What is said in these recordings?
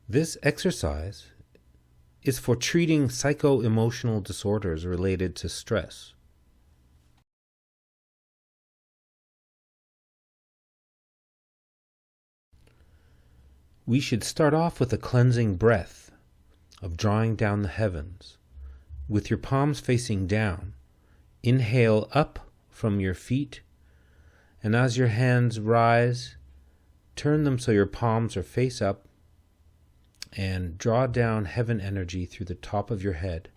This exercise is for treating psycho-emotional disorders related to stress. We should start off with a cleansing breath of drawing down the heavens. With your palms facing down, inhale up from your feet, and as your hands rise, turn them so your palms are face up, and draw down heaven energy through the top of your head.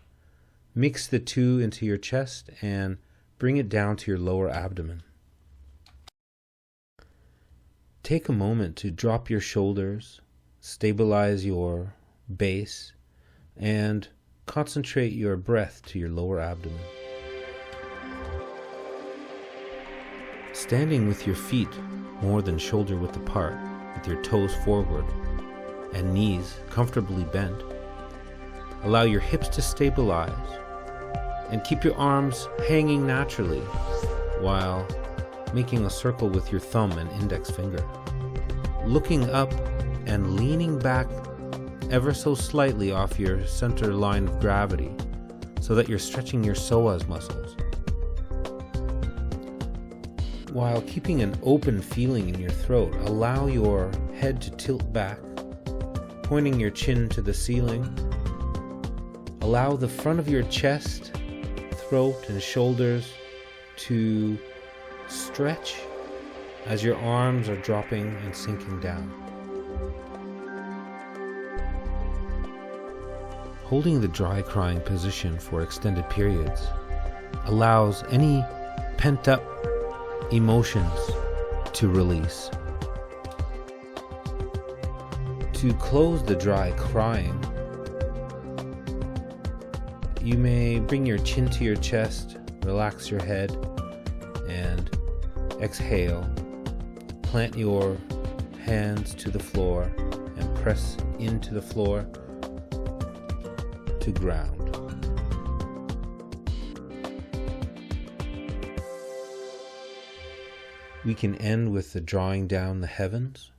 Mix the two into your chest and bring it down to your lower abdomen. Take a moment to drop your shoulders, stabilize your base, and concentrate your breath to your lower abdomen. Standing with your feet more than shoulder width apart, with your toes forward and knees comfortably bent, allow your hips to stabilize and keep your arms hanging naturally while making a circle with your thumb and index finger. Looking up and leaning back ever so slightly off your center line of gravity so that you're stretching your psoas muscles, while keeping an open feeling in your throat. Allow your head to tilt back, pointing your chin to the ceiling. Allow the front of your chest, throat, and shoulders to stretch as your arms are dropping and sinking down. Holding the dry crying position for extended periods allows any pent-up emotions to release. To close the dry crying, you may bring your chin to your chest, relax your head, and exhale. Plant your hands to the floor and press into the floor to ground. We can end with the drawing down the heavens.